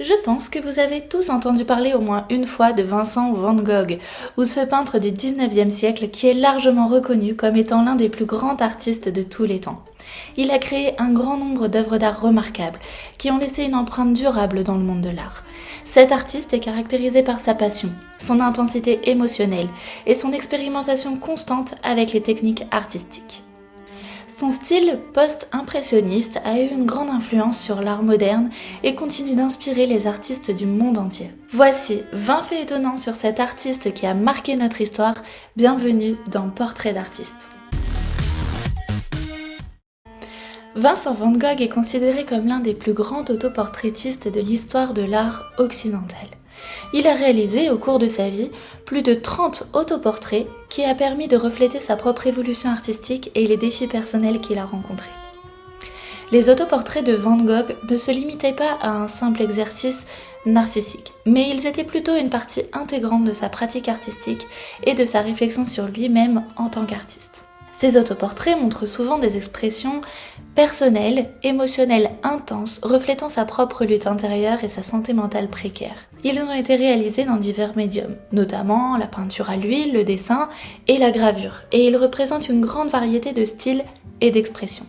Je pense que vous avez tous entendu parler au moins une fois de Vincent van Gogh, ou ce peintre du 19e siècle qui est largement reconnu comme étant l'un des plus grands artistes de tous les temps. Il a créé un grand nombre d'œuvres d'art remarquables, qui ont laissé une empreinte durable dans le monde de l'art. Cet artiste est caractérisé par sa passion, son intensité émotionnelle et son expérimentation constante avec les techniques artistiques. Son style post-impressionniste a eu une grande influence sur l'art moderne et continue d'inspirer les artistes du monde entier. Voici 20 faits étonnants sur cet artiste qui a marqué notre histoire. Bienvenue dans Portrait d'artiste. Vincent van Gogh est considéré comme l'un des plus grands autoportraitistes de l'histoire de l'art occidental. Il a réalisé au cours de sa vie plus de 30 autoportraits qui a permis de refléter sa propre évolution artistique et les défis personnels qu'il a rencontrés. Les autoportraits de Van Gogh ne se limitaient pas à un simple exercice narcissique, mais ils étaient plutôt une partie intégrante de sa pratique artistique et de sa réflexion sur lui-même en tant qu'artiste. Ces autoportraits montrent souvent des expressions personnelles, émotionnelles intenses, reflétant sa propre lutte intérieure et sa santé mentale précaire. Ils ont été réalisés dans divers médiums, notamment la peinture à l'huile, le dessin et la gravure, et ils représentent une grande variété de styles et d'expressions.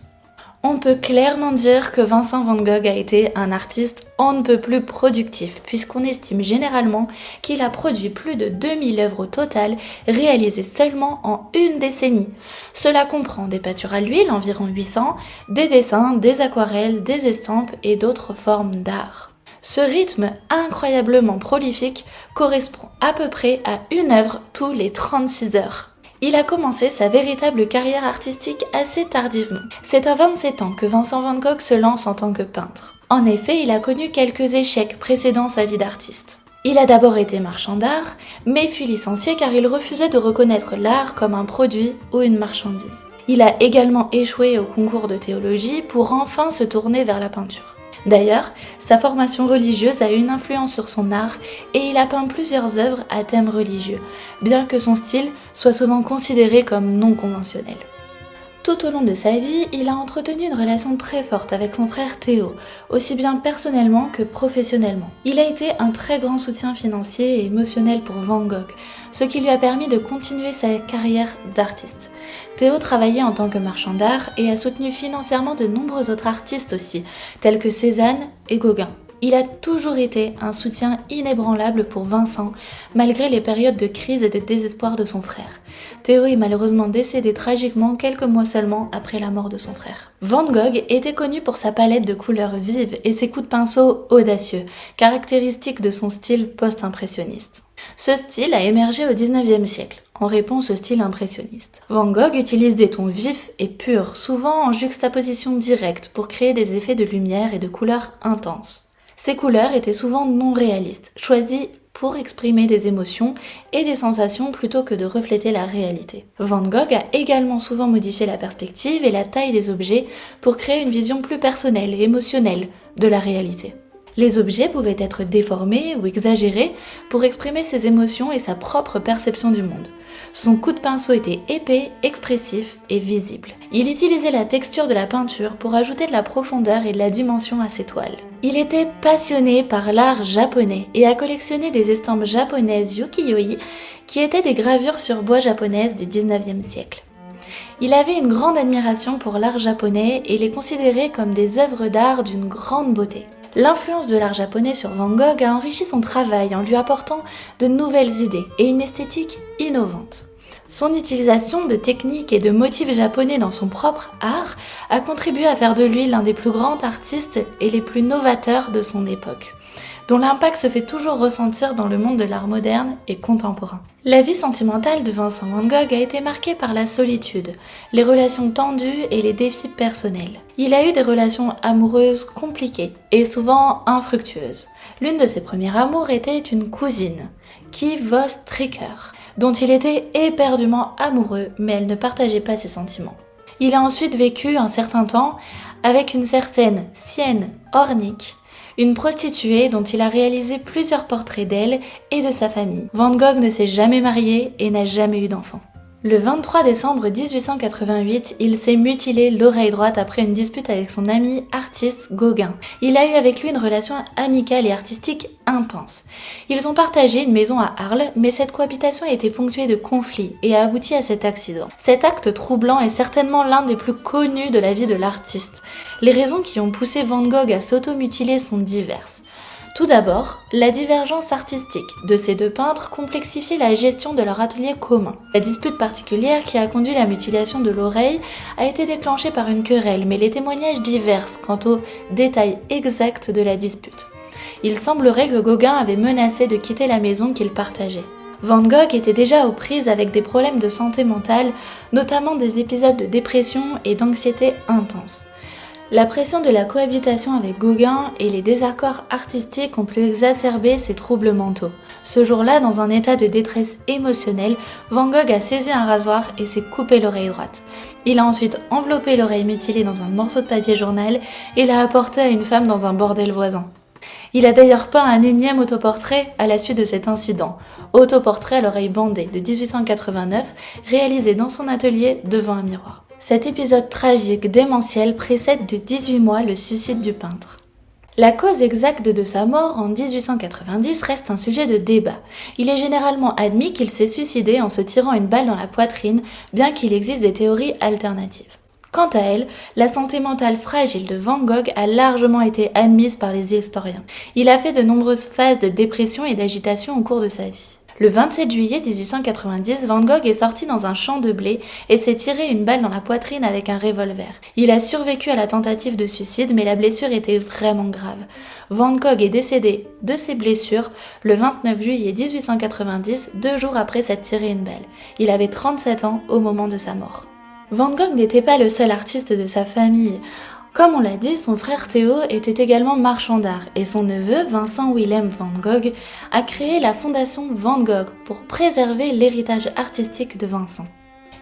On peut clairement dire que Vincent van Gogh a été un artiste on ne peut plus productif, puisqu'on estime généralement qu'il a produit plus de 2000 œuvres au total, réalisées seulement en une décennie. Cela comprend des peintures à l'huile, environ 800, des dessins, des aquarelles, des estampes et d'autres formes d'art. Ce rythme incroyablement prolifique correspond à peu près à une œuvre tous les 36 heures. Il a commencé sa véritable carrière artistique assez tardivement. C'est à 27 ans que Vincent van Gogh se lance en tant que peintre. En effet, il a connu quelques échecs précédant sa vie d'artiste. Il a d'abord été marchand d'art, mais fut licencié car il refusait de reconnaître l'art comme un produit ou une marchandise. Il a également échoué au concours de théologie pour enfin se tourner vers la peinture. D'ailleurs, sa formation religieuse a eu une influence sur son art et il a peint plusieurs œuvres à thème religieux, bien que son style soit souvent considéré comme non conventionnel. Tout au long de sa vie, il a entretenu une relation très forte avec son frère Théo, aussi bien personnellement que professionnellement. Il a été un très grand soutien financier et émotionnel pour Van Gogh, ce qui lui a permis de continuer sa carrière d'artiste. Théo travaillait en tant que marchand d'art et a soutenu financièrement de nombreux autres artistes aussi, tels que Cézanne et Gauguin. Il a toujours été un soutien inébranlable pour Vincent, malgré les périodes de crise et de désespoir de son frère. Théo est malheureusement décédé tragiquement quelques mois seulement après la mort de son frère. Van Gogh était connu pour sa palette de couleurs vives et ses coups de pinceau audacieux, caractéristiques de son style post-impressionniste. Ce style a émergé au 19e siècle, en réponse au style impressionniste. Van Gogh utilise des tons vifs et purs, souvent en juxtaposition directe, pour créer des effets de lumière et de couleurs intenses. Ces couleurs étaient souvent non réalistes, choisies pour exprimer des émotions et des sensations plutôt que de refléter la réalité. Van Gogh a également souvent modifié la perspective et la taille des objets pour créer une vision plus personnelle et émotionnelle de la réalité. Les objets pouvaient être déformés ou exagérés pour exprimer ses émotions et sa propre perception du monde. Son coup de pinceau était épais, expressif et visible. Il utilisait la texture de la peinture pour ajouter de la profondeur et de la dimension à ses toiles. Il était passionné par l'art japonais et a collectionné des estampes japonaises ukiyo-e qui étaient des gravures sur bois japonaises du 19e siècle. Il avait une grande admiration pour l'art japonais et les considérait comme des œuvres d'art d'une grande beauté. L'influence de l'art japonais sur Van Gogh a enrichi son travail en lui apportant de nouvelles idées et une esthétique innovante. Son utilisation de techniques et de motifs japonais dans son propre art a contribué à faire de lui l'un des plus grands artistes et les plus novateurs de son époque, dont l'impact se fait toujours ressentir dans le monde de l'art moderne et contemporain. La vie sentimentale de Vincent van Gogh a été marquée par la solitude, les relations tendues et les défis personnels. Il a eu des relations amoureuses compliquées et souvent infructueuses. L'une de ses premières amours était une cousine, Kay Voss Tricker, dont il était éperdument amoureux, mais elle ne partageait pas ses sentiments. Il a ensuite vécu un certain temps avec une certaine Sienne Hornig, une prostituée dont il a réalisé plusieurs portraits d'elle et de sa famille. Van Gogh ne s'est jamais marié et n'a jamais eu d'enfant. Le 23 décembre 1888, il s'est mutilé l'oreille droite après une dispute avec son ami artiste Gauguin. Il a eu avec lui une relation amicale et artistique intense. Ils ont partagé une maison à Arles, mais cette cohabitation a été ponctuée de conflits et a abouti à cet accident. Cet acte troublant est certainement l'un des plus connus de la vie de l'artiste. Les raisons qui ont poussé Van Gogh à s'automutiler sont diverses. Tout d'abord, la divergence artistique de ces deux peintres complexifiait la gestion de leur atelier commun. La dispute particulière qui a conduit à la mutilation de l'oreille a été déclenchée par une querelle, mais les témoignages divergent quant aux détails exacts de la dispute. Il semblerait que Gauguin avait menacé de quitter la maison qu'il partageait. Van Gogh était déjà aux prises avec des problèmes de santé mentale, notamment des épisodes de dépression et d'anxiété intense. La pression de la cohabitation avec Gauguin et les désaccords artistiques ont pu exacerber ces troubles mentaux. Ce jour-là, dans un état de détresse émotionnelle, Van Gogh a saisi un rasoir et s'est coupé l'oreille droite. Il a ensuite enveloppé l'oreille mutilée dans un morceau de papier journal et l'a apporté à une femme dans un bordel voisin. Il a d'ailleurs peint un énième autoportrait à la suite de cet incident, autoportrait à l'oreille bandée de 1889, réalisé dans son atelier devant un miroir. Cet épisode tragique démentiel précède de 18 mois le suicide du peintre. La cause exacte de sa mort en 1890 reste un sujet de débat. Il est généralement admis qu'il s'est suicidé en se tirant une balle dans la poitrine, bien qu'il existe des théories alternatives. Quant à elle, la santé mentale fragile de Van Gogh a largement été admise par les historiens. Il a fait de nombreuses phases de dépression et d'agitation au cours de sa vie. Le 27 juillet 1890, Van Gogh est sorti dans un champ de blé et s'est tiré une balle dans la poitrine avec un revolver. Il a survécu à la tentative de suicide, mais la blessure était vraiment grave. Van Gogh est décédé de ses blessures le 29 juillet 1890, 2 jours après s'être tiré une balle. Il avait 37 ans au moment de sa mort. Van Gogh n'était pas le seul artiste de sa famille. Comme on l'a dit, son frère Théo était également marchand d'art et son neveu, Vincent Willem van Gogh, a créé la fondation Van Gogh pour préserver l'héritage artistique de Vincent.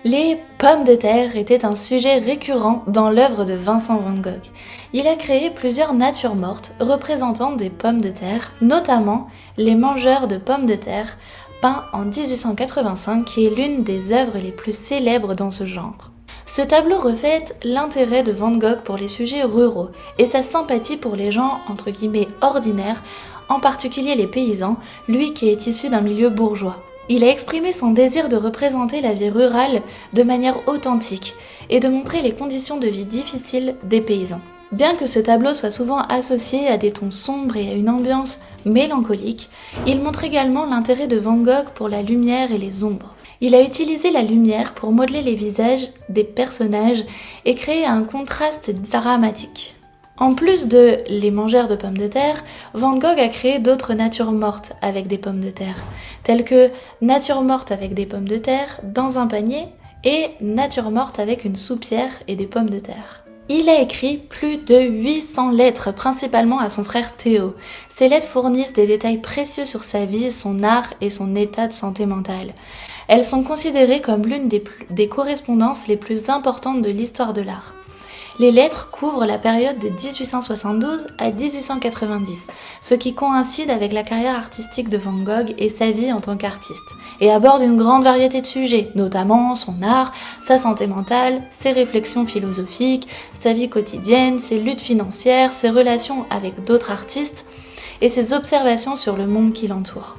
Les pommes de terre étaient un sujet récurrent dans l'œuvre de Vincent van Gogh. Il a créé plusieurs natures mortes représentant des pommes de terre, notamment les mangeurs de pommes de terre, peint en 1885, qui est l'une des œuvres les plus célèbres dans ce genre. Ce tableau reflète l'intérêt de Van Gogh pour les sujets ruraux et sa sympathie pour les gens entre guillemets ordinaires, en particulier les paysans, lui qui est issu d'un milieu bourgeois. Il a exprimé son désir de représenter la vie rurale de manière authentique et de montrer les conditions de vie difficiles des paysans. Bien que ce tableau soit souvent associé à des tons sombres et à une ambiance mélancolique, il montre également l'intérêt de Van Gogh pour la lumière et les ombres. Il a utilisé la lumière pour modeler les visages des personnages et créer un contraste dramatique. En plus de les mangeurs de pommes de terre, Van Gogh a créé d'autres natures mortes avec des pommes de terre, telles que nature morte avec des pommes de terre dans un panier et nature morte avec une soupière et des pommes de terre. Il a écrit plus de 800 lettres, principalement à son frère Théo. Ces lettres fournissent des détails précieux sur sa vie, son art et son état de santé mentale. Elles sont considérées comme l'une des correspondances les plus importantes de l'histoire de l'art. Les lettres couvrent la période de 1872 à 1890, ce qui coïncide avec la carrière artistique de Van Gogh et sa vie en tant qu'artiste, et aborde une grande variété de sujets, notamment son art, sa santé mentale, ses réflexions philosophiques, sa vie quotidienne, ses luttes financières, ses relations avec d'autres artistes et ses observations sur le monde qui l'entoure.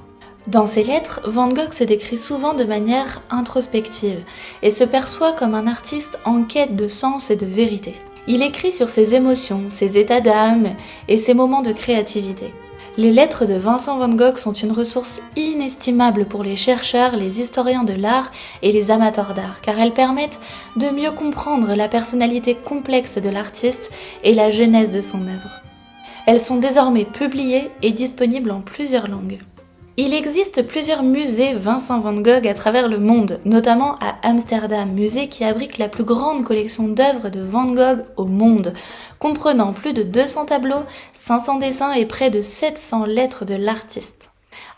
Dans ses lettres, Van Gogh se décrit souvent de manière introspective et se perçoit comme un artiste en quête de sens et de vérité. Il écrit sur ses émotions, ses états d'âme et ses moments de créativité. Les lettres de Vincent van Gogh sont une ressource inestimable pour les chercheurs, les historiens de l'art et les amateurs d'art, car elles permettent de mieux comprendre la personnalité complexe de l'artiste et la genèse de son œuvre. Elles sont désormais publiées et disponibles en plusieurs langues. Il existe plusieurs musées Vincent van Gogh à travers le monde, notamment à Amsterdam, musée qui abrite la plus grande collection d'œuvres de Van Gogh au monde, comprenant plus de 200 tableaux, 500 dessins et près de 700 lettres de l'artiste.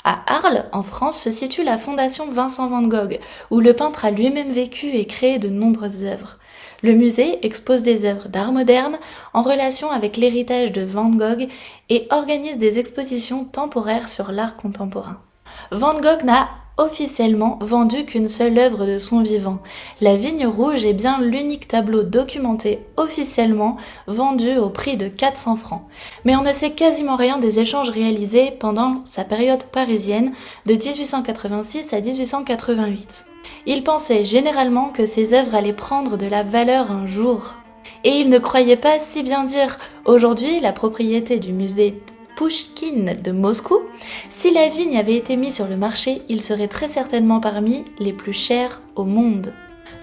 À Arles, en France, se situe la fondation Vincent van Gogh, où le peintre a lui-même vécu et créé de nombreuses œuvres. Le musée expose des œuvres d'art moderne en relation avec l'héritage de Van Gogh et organise des expositions temporaires sur l'art contemporain. Van Gogh n'a officiellement vendu qu'une seule œuvre de son vivant. La Vigne Rouge est bien l'unique tableau documenté officiellement vendu au prix de 400 francs. Mais on ne sait quasiment rien des échanges réalisés pendant sa période parisienne de 1886 à 1888. Il pensait généralement que ses œuvres allaient prendre de la valeur un jour. Et il ne croyait pas si bien dire. Aujourd'hui, la propriété du musée Pouchkine de Moscou, si la vigne avait été mise sur le marché, il serait très certainement parmi les plus chers au monde.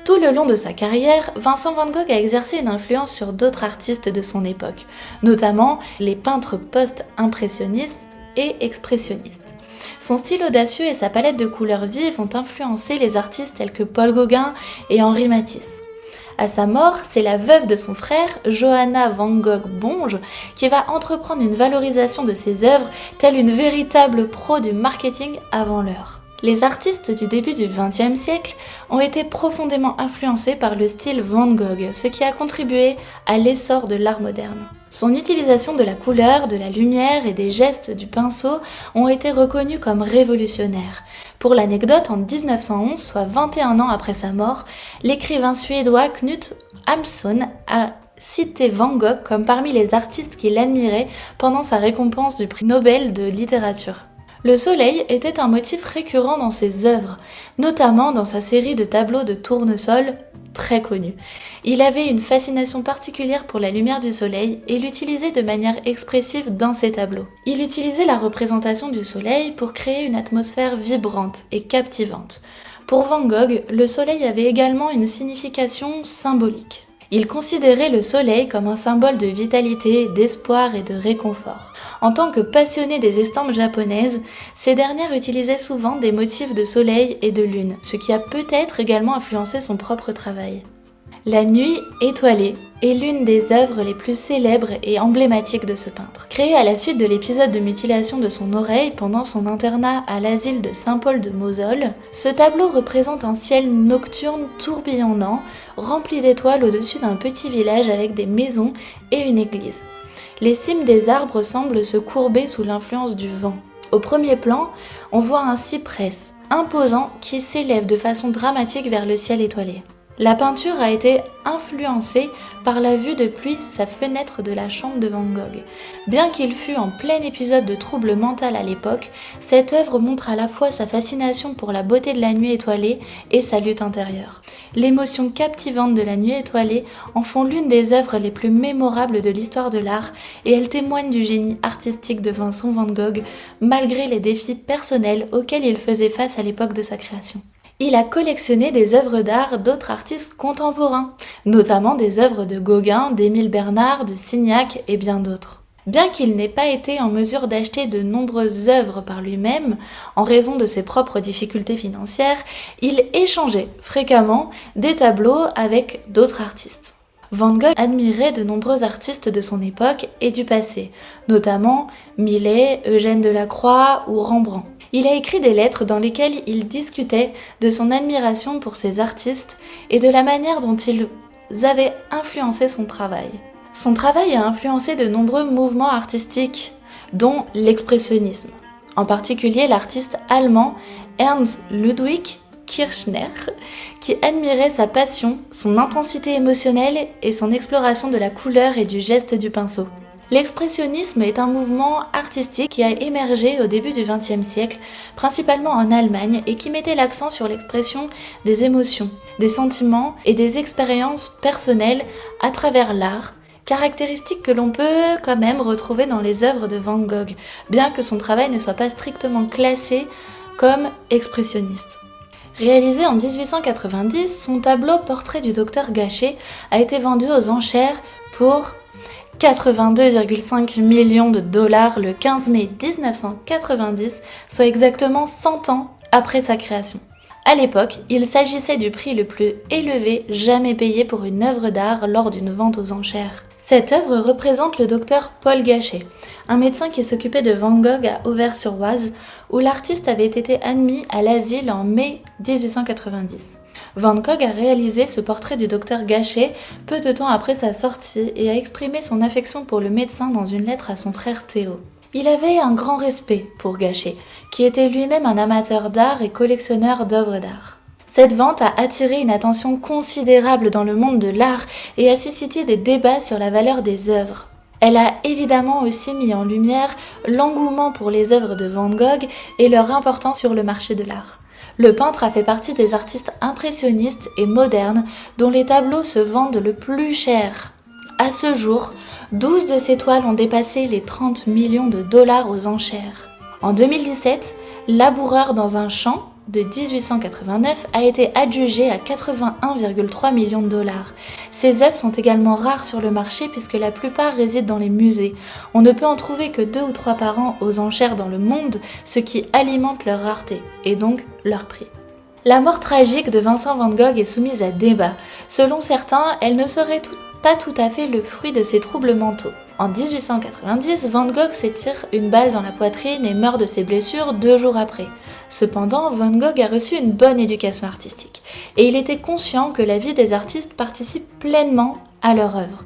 Tout le long de sa carrière, Vincent van Gogh a exercé une influence sur d'autres artistes de son époque, notamment les peintres post-impressionnistes et expressionnistes. Son style audacieux et sa palette de couleurs vives ont influencé les artistes tels que Paul Gauguin et Henri Matisse. À sa mort, c'est la veuve de son frère, Johanna van Gogh-Bonge, qui va entreprendre une valorisation de ses œuvres, telle une véritable pro du marketing avant l'heure. Les artistes du début du XXe siècle ont été profondément influencés par le style Van Gogh, ce qui a contribué à l'essor de l'art moderne. Son utilisation de la couleur, de la lumière et des gestes du pinceau ont été reconnus comme révolutionnaires. Pour l'anecdote, en 1911, soit 21 ans après sa mort, l'écrivain suédois Knut Hamsun a cité Van Gogh comme parmi les artistes qu'il admirait pendant sa récompense du prix Nobel de littérature. Le soleil était un motif récurrent dans ses œuvres, notamment dans sa série de tableaux de tournesol très connu. Il avait une fascination particulière pour la lumière du soleil et l'utilisait de manière expressive dans ses tableaux. Il utilisait la représentation du soleil pour créer une atmosphère vibrante et captivante. Pour Van Gogh, le soleil avait également une signification symbolique. Il considérait le soleil comme un symbole de vitalité, d'espoir et de réconfort. En tant que passionné des estampes japonaises, ces dernières utilisaient souvent des motifs de soleil et de lune, ce qui a peut-être également influencé son propre travail. La Nuit étoilée est l'une des œuvres les plus célèbres et emblématiques de ce peintre. Créé à la suite de l'épisode de mutilation de son oreille pendant son internat à l'asile de Saint-Paul de Mosole, ce tableau représente un ciel nocturne tourbillonnant, rempli d'étoiles au-dessus d'un petit village avec des maisons et une église. Les cimes des arbres semblent se courber sous l'influence du vent. Au premier plan, on voit un cyprès imposant qui s'élève de façon dramatique vers le ciel étoilé. La peinture a été influencée par la vue depuis sa fenêtre de la chambre de Van Gogh. Bien qu'il fût en plein épisode de trouble mental à l'époque, cette œuvre montre à la fois sa fascination pour la beauté de la nuit étoilée et sa lutte intérieure. L'émotion captivante de la nuit étoilée en font l'une des œuvres les plus mémorables de l'histoire de l'art et elle témoigne du génie artistique de Vincent van Gogh malgré les défis personnels auxquels il faisait face à l'époque de sa création. Il a collectionné des œuvres d'art d'autres artistes contemporains, notamment des œuvres de Gauguin, d'Émile Bernard, de Signac et bien d'autres. Bien qu'il n'ait pas été en mesure d'acheter de nombreuses œuvres par lui-même, en raison de ses propres difficultés financières, il échangeait fréquemment des tableaux avec d'autres artistes. Van Gogh admirait de nombreux artistes de son époque et du passé, notamment Millet, Eugène Delacroix ou Rembrandt. Il a écrit des lettres dans lesquelles il discutait de son admiration pour ces artistes et de la manière dont ils avaient influencé son travail. Son travail a influencé de nombreux mouvements artistiques, dont l'expressionnisme. En particulier l'artiste allemand Ernst Ludwig Kirchner, qui admirait sa passion, son intensité émotionnelle et son exploration de la couleur et du geste du pinceau. L'expressionnisme est un mouvement artistique qui a émergé au début du XXe siècle, principalement en Allemagne, et qui mettait l'accent sur l'expression des émotions, des sentiments et des expériences personnelles à travers l'art, caractéristiques que l'on peut quand même retrouver dans les œuvres de Van Gogh, bien que son travail ne soit pas strictement classé comme expressionniste. Réalisé en 1890, son tableau Portrait du docteur Gachet a été vendu aux enchères pour 82,5 millions de dollars le 15 mai 1990, soit exactement 100 ans après sa création. À l'époque, il s'agissait du prix le plus élevé jamais payé pour une œuvre d'art lors d'une vente aux enchères. Cette œuvre représente le docteur Paul Gachet, un médecin qui s'occupait de Van Gogh à Auvers-sur-Oise, où l'artiste avait été admis à l'asile en mai 1890. Van Gogh a réalisé ce portrait du docteur Gachet peu de temps après sa sortie et a exprimé son affection pour le médecin dans une lettre à son frère Théo. Il avait un grand respect pour Gachet, qui était lui-même un amateur d'art et collectionneur d'œuvres d'art. Cette vente a attiré une attention considérable dans le monde de l'art et a suscité des débats sur la valeur des œuvres. Elle a évidemment aussi mis en lumière l'engouement pour les œuvres de Van Gogh et leur importance sur le marché de l'art. Le peintre a fait partie des artistes impressionnistes et modernes dont les tableaux se vendent le plus cher. À ce jour, 12 de ses toiles ont dépassé les 30 millions de dollars aux enchères. En 2017, Laboureur dans un champ de 1889 a été adjugé à 81,3 millions de dollars. Ces œuvres sont également rares sur le marché puisque la plupart résident dans les musées. On ne peut en trouver que 2 ou 3 par an aux enchères dans le monde, ce qui alimente leur rareté et donc leur prix. La mort tragique de Vincent Van Gogh est soumise à débat. Selon certains, elle ne serait pas tout à fait le fruit de ses troubles mentaux. En 1890, Van Gogh se tire une balle dans la poitrine et meurt de ses blessures 2 jours après. Cependant, Van Gogh a reçu une bonne éducation artistique et il était conscient que la vie des artistes participe pleinement à leur œuvre.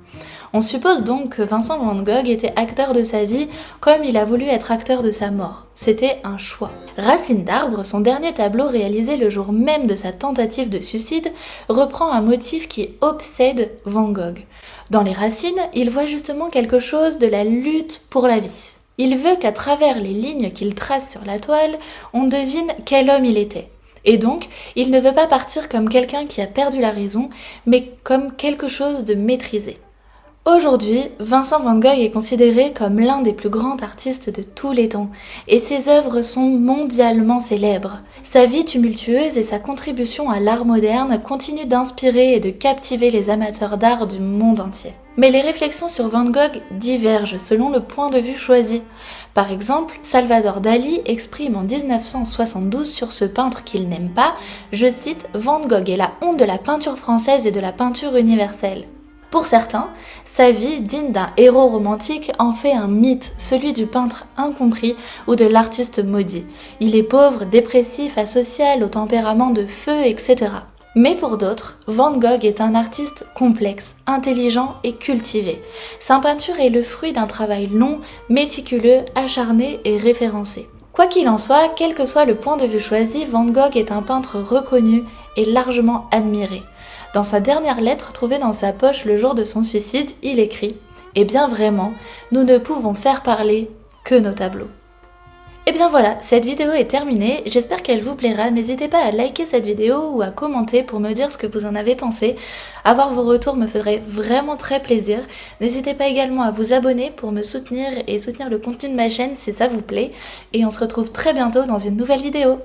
On suppose donc que Vincent Van Gogh était acteur de sa vie comme il a voulu être acteur de sa mort. C'était un choix. Racine d'arbre, son dernier tableau réalisé le jour même de sa tentative de suicide, reprend un motif qui obsède Van Gogh. Dans les racines, il voit justement quelque chose de la lutte pour la vie. Il veut qu'à travers les lignes qu'il trace sur la toile, on devine quel homme il était. Et donc, il ne veut pas partir comme quelqu'un qui a perdu la raison, mais comme quelque chose de maîtrisé. Aujourd'hui, Vincent Van Gogh est considéré comme l'un des plus grands artistes de tous les temps, et ses œuvres sont mondialement célèbres. Sa vie tumultueuse et sa contribution à l'art moderne continuent d'inspirer et de captiver les amateurs d'art du monde entier. Mais les réflexions sur Van Gogh divergent selon le point de vue choisi. Par exemple, Salvador Dali exprime en 1972 sur ce peintre qu'il n'aime pas, je cite, « Van Gogh est la honte de la peinture française et de la peinture universelle ». Pour certains, sa vie, digne d'un héros romantique, en fait un mythe, celui du peintre incompris ou de l'artiste maudit. Il est pauvre, dépressif, asocial, au tempérament de feu, etc. Mais pour d'autres, Van Gogh est un artiste complexe, intelligent et cultivé. Sa peinture est le fruit d'un travail long, méticuleux, acharné et référencé. Quoi qu'il en soit, quel que soit le point de vue choisi, Van Gogh est un peintre reconnu et largement admiré. Dans sa dernière lettre trouvée dans sa poche le jour de son suicide, il écrit « Eh bien vraiment, nous ne pouvons faire parler que nos tableaux ». Et bien voilà, cette vidéo est terminée, j'espère qu'elle vous plaira, n'hésitez pas à liker cette vidéo ou à commenter pour me dire ce que vous en avez pensé. Avoir vos retours me ferait vraiment très plaisir. N'hésitez pas également à vous abonner pour me soutenir et soutenir le contenu de ma chaîne si ça vous plaît. Et on se retrouve très bientôt dans une nouvelle vidéo.